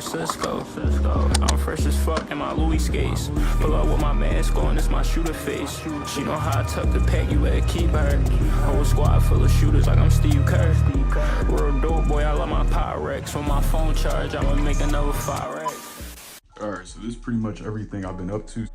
Francisco. I'm fresh as fuck in my Louis skates. Pull up with my mask on, it's my shooter face. She know how I tuck the pack, you better keep her. Whole squad full of shooters like I'm Steve Kerr. Real dope boy, I love my Pyrex. When my phone charge, I'ma make another fire. Alright, so this is pretty much everything I've been up to.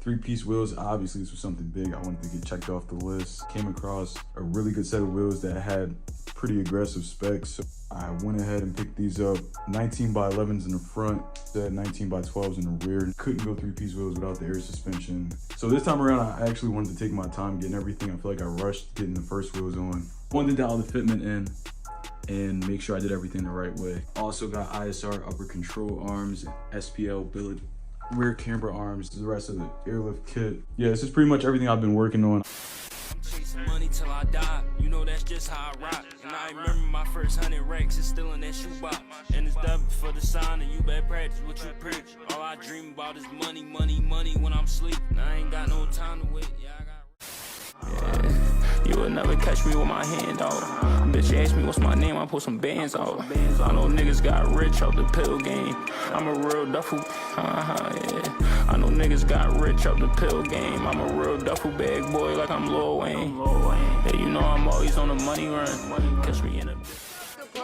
3-piece wheels, obviously this was something big. I wanted to get checked off the list. Came across a really good set of wheels that had pretty aggressive specs. So I went ahead and picked these up. 19x11s in the front, 19x12s in the rear. Couldn't go 3-piece wheels without the air suspension. So this time around, I actually wanted to take my time getting everything. I feel like I rushed getting the first wheels on. Wanted to dial the fitment in and make sure I did everything the right way. Also got ISR upper control arms, SPL billet rear camber arms, the rest of the airlift kit. Yeah, this is pretty much everything I've been working on. Chasing money till I die, you know that's just how I rock. And I remember my first 100 racks is still in that shoebox. And it's dubbed for the sign, and you better practice what you preach. All I dream about is money, money, money when I'm sleeping. I ain't got no time to wait, yeah, you would never catch me with my hand out. Bitch asked me what's my name, I put some bands out. I know niggas got rich off the pill game. I'm a real duffel, yeah. I know niggas got rich off the pill game. I'm a real duffel bag boy like I'm Lil Wayne. Yeah, you know I'm always on the money run. Catch me in a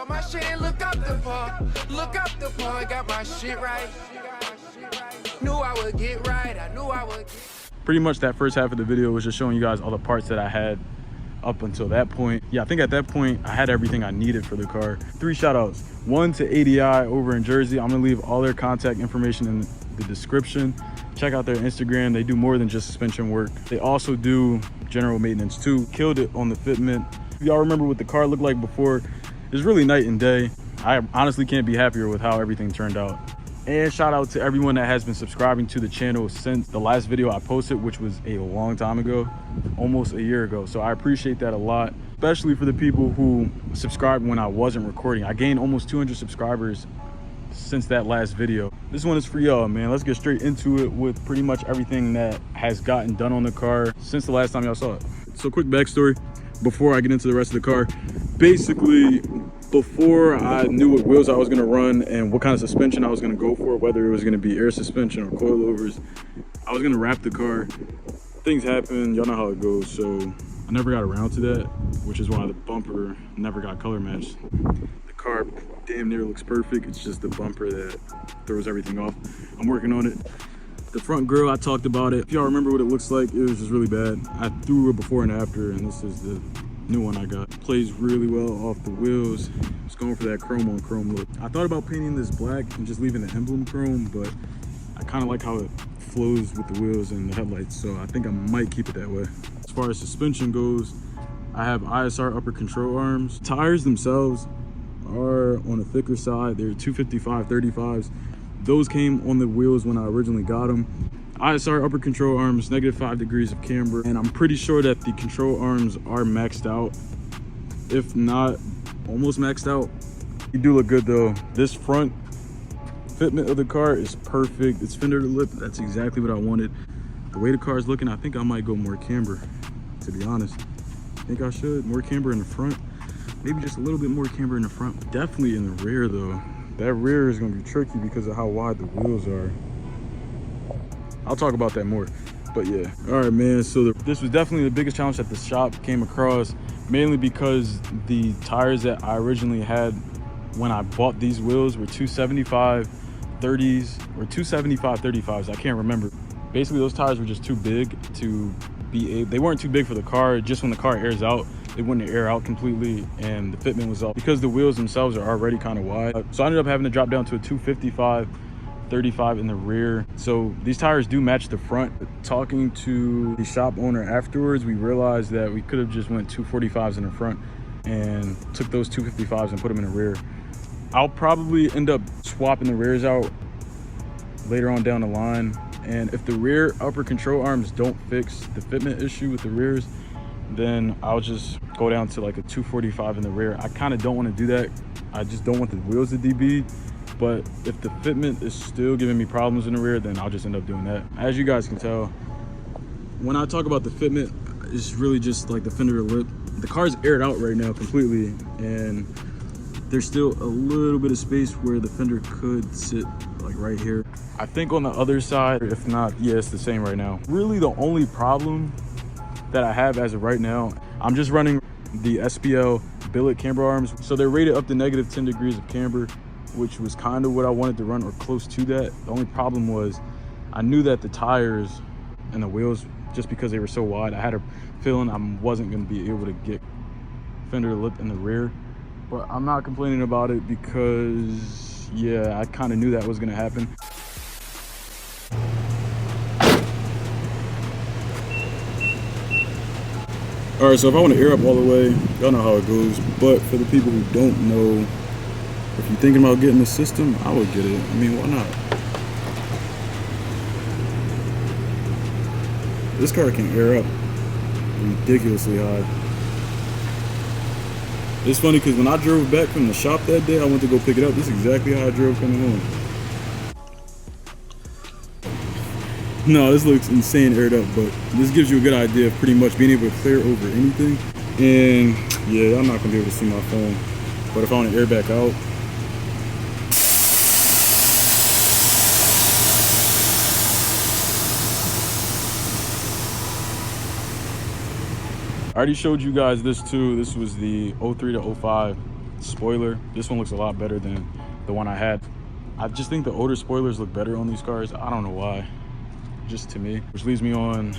my shit, look up the part, got my shit right. Knew I would get right, I knew I would get. Pretty much that first half of the video was just showing you guys all the parts that I had up until that point. Yeah, I think at that point I had everything I needed for the car. 3 shout outs. 1 to ADI over in Jersey. I'm gonna leave all their contact information in the description. Check out their Instagram. They do more than just suspension work. They also do general maintenance too. Killed it on the fitment. If y'all remember what the car looked like before, it's really night and day. I honestly can't be happier with how everything turned out. And shout out to everyone that has been subscribing to the channel since the last video I posted, which was a long time ago, almost a year ago. So I appreciate that a lot, especially for the people who subscribed when I wasn't recording. I gained almost 200 subscribers since that last video. This one is for y'all, man. Let's get straight into it with pretty much everything that has gotten done on the car since the last time y'all saw it. So quick backstory before I get into the rest of the car. Basically, before I knew what wheels I was gonna run and what kind of suspension I was gonna go for, whether it was gonna be air suspension or coilovers, I was gonna wrap the car. Things happen, y'all know how it goes, so I never got around to that, which is why the bumper never got color matched. The car damn near looks perfect, it's just the bumper that throws everything off. I'm working on it. The front grille, I talked about it. If y'all remember what it looks like, it was just really bad. I threw a before and after, and this is the new one I got. Plays really well off the wheels. Just going for that chrome on chrome look. I thought about painting this black and just leaving the emblem chrome, but I kind of like how it flows with the wheels and the headlights, so I think I might keep it that way. As far as suspension goes, I have ISR upper control arms. Tires themselves are on a thicker side. They're 255 35s. Those came on the wheels when I originally got them. ISR upper control arms, -5 degrees of camber, and I'm pretty sure that the control arms are maxed out, if not almost maxed out. You do look good though. This front fitment of the car is perfect. It's fender to lip, that's exactly what I wanted. The way the car is looking, I think I might go more camber, to be honest. I think I should, more camber in the front, maybe just a little bit more camber in the front. Definitely in the rear though. That rear is gonna be tricky because of how wide the wheels are. I'll talk about that more, but yeah. All right, man, so this was definitely the biggest challenge that the shop came across, mainly because the tires that I originally had when I bought these wheels were 275 30s or 275 35s, I can't remember. Basically, those tires were just too big to be able, they weren't too big for the car. Just when the car airs out, it wouldn't air out completely, and the fitment was off because the wheels themselves are already kind of wide. So I ended up having to drop down to a 255 35 in the rear. So these tires do match the front. Talking to the shop owner afterwards, we realized that we could have just went 245s in the front and took those 255s and put them in the rear. I'll probably end up swapping the rears out later on down the line, and if the rear upper control arms don't fix the fitment issue with the rears, then I'll just go down to like a 245 in the rear. I kind of don't want to do that. I just don't want the wheels to DB. But if the fitment is still giving me problems in the rear, then I'll just end up doing that. As you guys can tell, when I talk about the fitment, it's really just like the fender lip. The car's aired out right now completely, and There's still a little bit of space where the fender could sit, like right here. I think on the other side, if not, yeah, it's the same right now. Really the only problem that I have as of right now, I'm just running the SPL billet camber arms. So they're rated up to -10 degrees of camber, which was kind of what I wanted to run or close to that. The only problem was I knew that the tires and the wheels, just because they were so wide, I had a feeling I wasn't going to be able to get fender lip in the rear. But I'm not complaining about it because, yeah, I kind of knew that was going to happen. All right, so if I want to air up all the way, y'all know how it goes. But for the people who don't know, if you're thinking about getting the system, I would get it. I mean, why not? This car can air up ridiculously high. It's funny because when I drove back from the shop that day, I went to go pick it up. This is exactly how I drove coming home. No, this looks insane aired up, but this gives you a good idea of pretty much being able to clear over anything. And yeah, I'm not gonna be able to see my phone, but if I want to air back out, I already showed you guys this too. This was the 03 to 05 spoiler. This one looks a lot better than the one I had. I just think the older spoilers look better on these cars. I don't know why, just to me. Which leads me on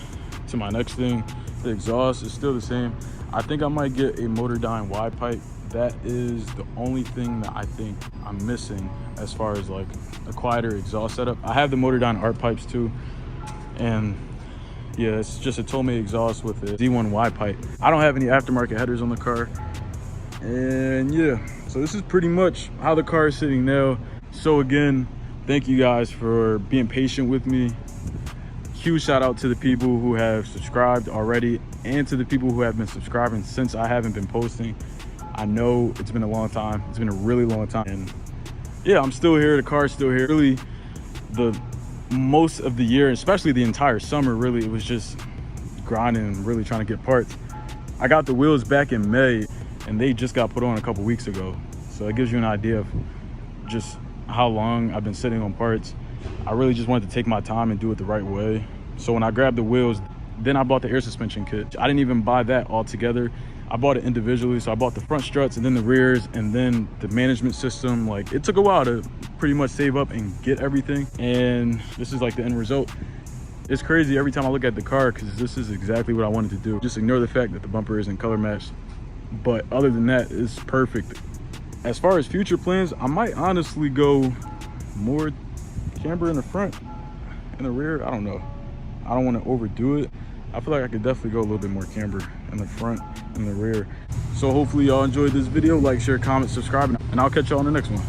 to my next thing. The exhaust is still the same. I think I might get a Motordyne wide pipe. That is the only thing that I think I'm missing as far as like a quieter exhaust setup. I have the Motordyne art pipes too, and yeah, it's just a Tomei exhaust with a D1 wide pipe. I don't have any aftermarket headers on the car. And yeah, so this is pretty much how the car is sitting now. So again, thank you guys for being patient with me. Huge shout out to the people who have subscribed already and to the people who have been subscribing since I haven't been posting. I know it's been a long time. It's been a really long time. And yeah, I'm still here. The car's still here. Really, the most of the year, especially the entire summer, really, it was just grinding and really trying to get parts. I got the wheels back in May and they just got put on a couple weeks ago. So it gives you an idea of just how long I've been sitting on parts. I really just wanted to take my time and do it the right way. So when I grabbed the wheels, then I bought the air suspension kit. I didn't even buy that all together. I bought it individually. So I bought the front struts and then the rears and then the management system. Like, it took a while to pretty much save up and get everything. And this is like the end result. It's crazy every time I look at the car because this is exactly what I wanted to do. Just ignore the fact that the bumper isn't color matched. But other than that, it's perfect. As far as future plans, I might honestly go more camber in the front and the rear. I don't know. I don't want to overdo it. I feel like I could definitely go a little bit more camber in the front and the rear. So hopefully y'all enjoyed this video. Like, share, comment, subscribe, and I'll catch y'all in the next one.